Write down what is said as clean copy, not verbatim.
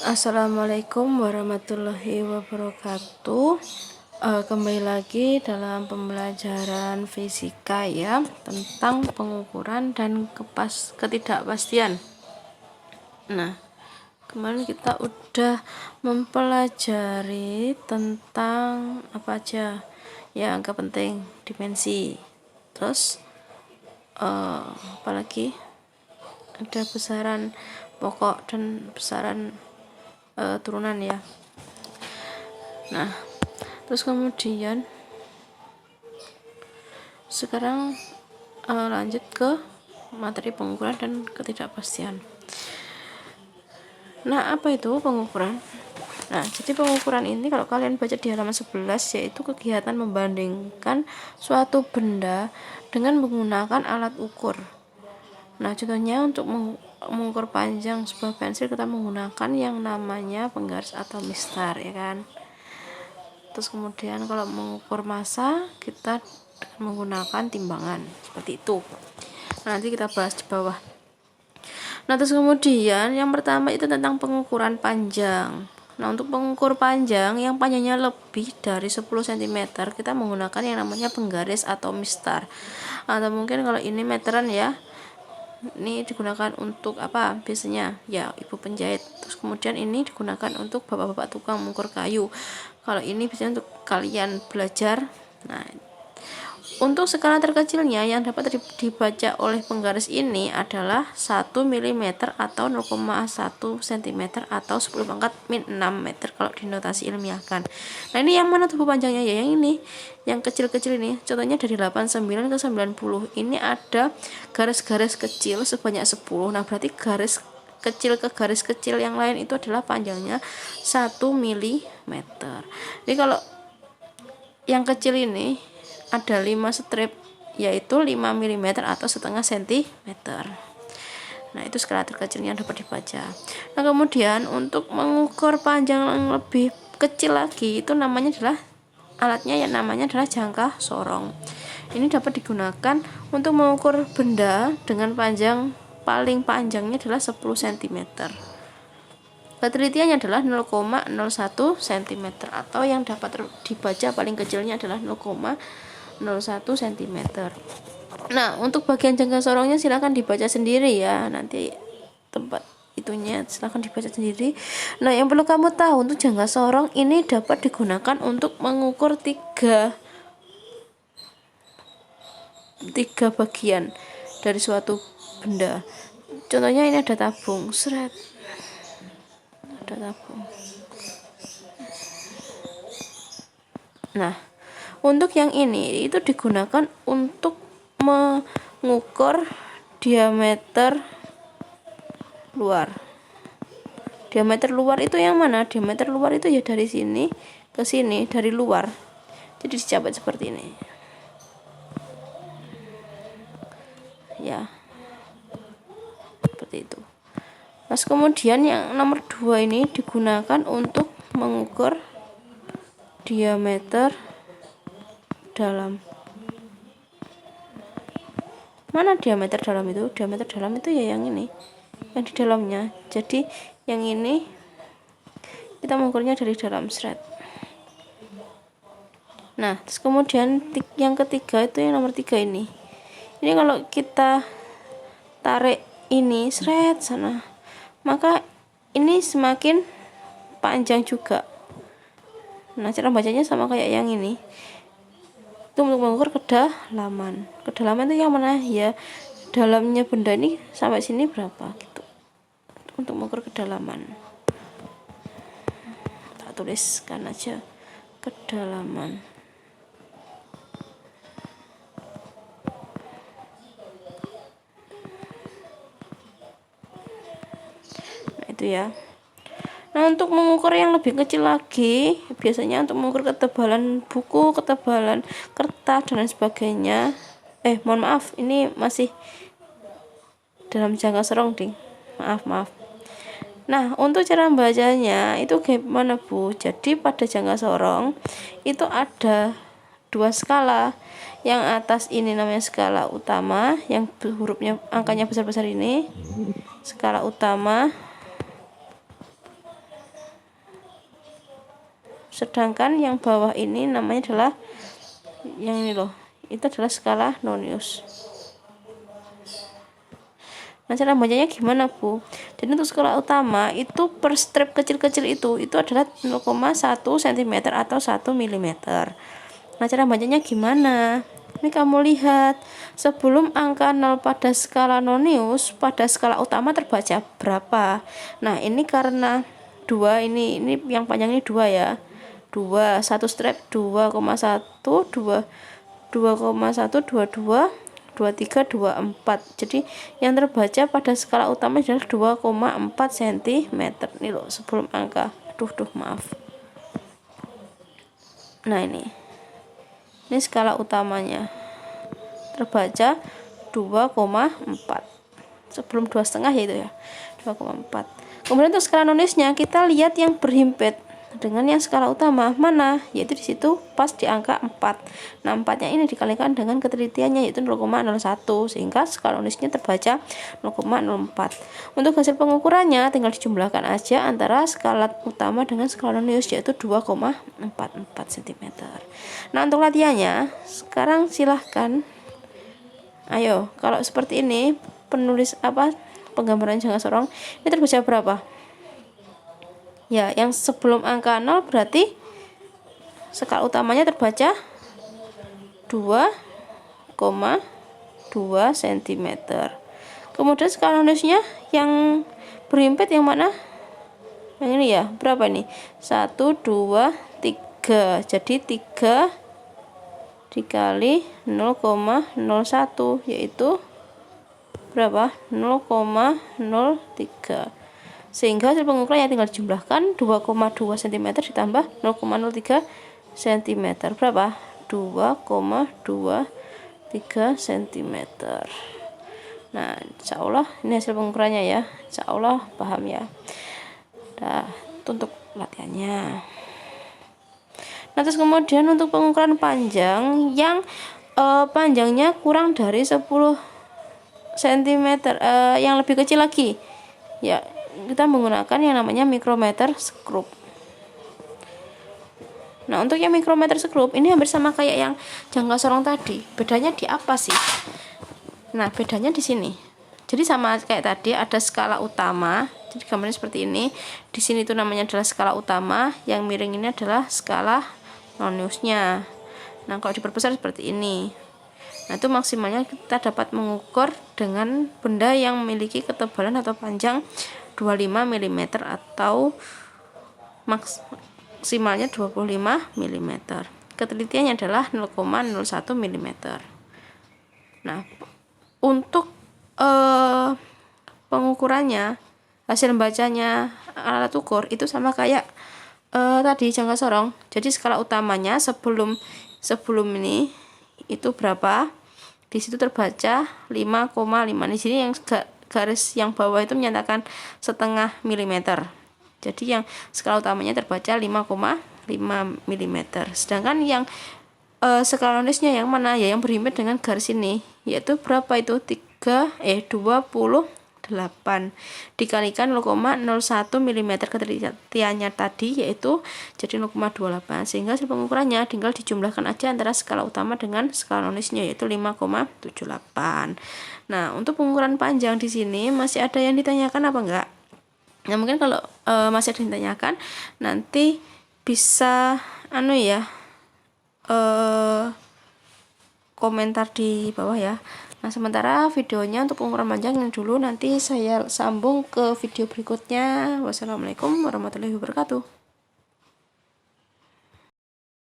Assalamualaikum warahmatullahi wabarakatuh. Kembali lagi dalam pembelajaran fisika ya, tentang pengukuran dan ketidakpastian. Nah, kemarin kita udah mempelajari tentang apa aja ya, angka penting, dimensi. Terus apalagi ada besaran pokok dan besaran turunan ya. Nah, terus kemudian sekarang lanjut ke materi pengukuran dan ketidakpastian. Nah, apa itu pengukuran? Nah, jadi pengukuran ini kalau kalian baca di halaman 11, yaitu kegiatan membandingkan suatu benda dengan menggunakan alat ukur. Nah, contohnya untuk mengukur panjang sebuah pensil kita menggunakan yang namanya penggaris atau mistar ya kan. Terus kemudian kalau mengukur massa kita menggunakan timbangan seperti itu. Nah, nanti kita bahas di bawah. Nah, terus kemudian yang pertama itu tentang pengukuran panjang. Nah, untuk pengukur panjang yang panjangnya lebih dari 10 cm kita menggunakan yang namanya penggaris atau mistar. Atau mungkin kalau ini meteran ya, ini digunakan untuk apa biasanya ya, ibu penjahit. Terus kemudian ini digunakan untuk bapak-bapak tukang mengukur kayu. Kalau ini biasanya untuk kalian belajar. Nah, untuk skala terkecilnya yang dapat dibaca oleh penggaris ini adalah 1 mm atau 0,1 cm atau 10 pangkat min 6 meter kalau dinotasi ilmiahkan. Nah, ini yang mana tuh panjangnya ya? Yang ini, yang kecil-kecil ini. Contohnya dari 89 ke 90. Ini ada garis-garis kecil sebanyak 10. Nah, berarti garis kecil ke garis kecil yang lain itu adalah panjangnya 1 mm. Jadi kalau yang kecil ini ada 5 strip, yaitu 5 mm atau setengah cm. Nah, itu skala terkecilnya dapat dibaca. Nah, kemudian untuk mengukur panjang yang lebih kecil lagi itu namanya adalah alatnya yang namanya adalah jangka sorong. Ini dapat digunakan untuk mengukur benda dengan panjang paling panjangnya adalah 10 cm. Ketelitiannya adalah 0,01 cm atau yang dapat dibaca paling kecilnya adalah 0,01 cm. Nah, untuk bagian jangka sorongnya silahkan dibaca sendiri ya, nanti tempat itunya silahkan dibaca sendiri. Nah, yang perlu kamu tahu untuk jangka sorong ini dapat digunakan untuk mengukur tiga bagian dari suatu benda. Contohnya ini ada tabung, ada tabung. Nah, untuk yang ini itu digunakan untuk mengukur diameter luar. Diameter luar itu yang mana? Diameter luar itu ya dari sini ke sini, dari luar. Jadi dicapai seperti ini. Ya. Seperti itu. Terus kemudian yang nomor 2 ini digunakan untuk mengukur diameter dalam. Mana diameter dalam itu? Diameter dalam itu ya yang ini, yang di dalamnya. Jadi yang ini kita mengukurnya dari dalam seret. Nah, terus kemudian yang ketiga itu yang nomor 3 ini. Ini kalau kita tarik ini seret sana, maka ini semakin panjang juga. Nah, cara bacanya sama kayak yang ini. Itu untuk mengukur kedalaman. Kedalaman itu yang mana? Ya, dalamnya benda ini sampai sini berapa gitu. Untuk mengukur kedalaman. Tak tuliskan aja kedalaman. Nah, itu ya. Nah, untuk mengukur yang lebih kecil lagi, biasanya untuk mengukur ketebalan buku, ketebalan kertas dan lain sebagainya. Mohon maaf, ini masih dalam jangka sorong, ding. Maaf. Nah, untuk cara membacanya itu gimana, Bu? Jadi pada jangka sorong itu ada 2 skala. Yang atas ini namanya skala utama, yang hurufnya angkanya besar-besar ini skala utama. sedangkan yang bawah ini namanya adalah yang ini loh, itu adalah skala nonius. Nah, cara bacanya gimana, Bu? Jadi untuk skala utama itu per strip kecil-kecil itu adalah 0,1 cm atau 1 mm. Nah, cara bacanya gimana? Ini kamu lihat, sebelum angka 0 pada skala nonius, pada skala utama terbaca berapa? Nah, ini karena 2 ini yang panjang ini 2 ya. 2, 1 strip 2,1, 2,1, 22, 23, 24. Jadi yang terbaca pada skala utama adalah 2,4 cm. Ini loh sebelum angka. Maaf. Nah, ini skala utamanya. Terbaca 2,4. Sebelum 2,5 yaitu ya. 2,4. Kemudian untuk skala noniusnya kita lihat yang berhimpit dengan yang skala utama mana, yaitu di situ pas di angka 4. Nah, 4-nya ini dikalikan dengan ketelitiannya yaitu 0,01 sehingga skala noniusnya terbaca 0,04. Untuk hasil pengukurannya tinggal dijumlahkan aja antara skala utama dengan skala nonius yaitu 2,44 cm. Nah, untuk latihannya sekarang silahkan, ayo, kalau seperti ini penggambaran jangka sorong ini terbaca berapa? Ya, yang sebelum angka 0 berarti skala utamanya terbaca 2,2 cm. Kemudian skala noniusnya yang berhimpit yang mana? Yang ini ya, berapa ini? 1, 2, 3. Jadi 3 dikali 0,01 yaitu berapa? 0,03. Sehingga hasil pengukuran yang tinggal dijumlahkan 2,2 cm ditambah 0,03 cm. Berapa? 2,23 cm. Nah, insya Allah ini hasil pengukurannya ya. Insya Allah paham ya. Nah, itu untuk latihannya. Nah, terus kemudian untuk pengukuran panjang yang panjangnya kurang dari 10 cm, yang lebih kecil lagi ya, kita menggunakan yang namanya micrometer screw. Nah, untuk yang micrometer screw ini hampir sama kayak yang jangka sorong tadi. Bedanya di apa sih? Nah, bedanya di sini. Jadi sama kayak tadi, ada skala utama. Jadi gambarnya seperti ini. Di sini itu namanya adalah skala utama, yang miring ini adalah skala noniusnya. Nah, kalau diperbesar seperti ini. Nah, itu maksimalnya kita dapat mengukur dengan benda yang memiliki ketebalan atau panjang 25 mm atau maksimalnya 25 mm. Ketelitiannya adalah 0,01 mm. Nah, untuk pengukurannya, hasil bacanya alat ukur itu sama kayak tadi jangka sorong. Jadi skala utamanya sebelum ini itu berapa? Di situ terbaca 5,5. Di sini yang garis yang bawah itu menyatakan setengah milimeter. Jadi yang skala utamanya terbaca 5,5 mm. Sedangkan yang skala noniusnya yang mana ya, yang berhimpit dengan garis ini, yaitu berapa itu? 28 dikalikan 0,01 mm ketelitiannya tadi yaitu jadi 0,28, sehingga hasil pengukurannya tinggal dijumlahkan aja antara skala utama dengan skala noniusnya yaitu 5,78. Nah, untuk pengukuran panjang di sini masih ada yang ditanyakan apa enggak? Nah, mungkin kalau masih ada yang ditanyakan nanti bisa komentar di bawah ya. Nah, sementara videonya untuk pengukuran panjang yang dulu nanti saya sambung ke video berikutnya. Wassalamualaikum warahmatullahi wabarakatuh.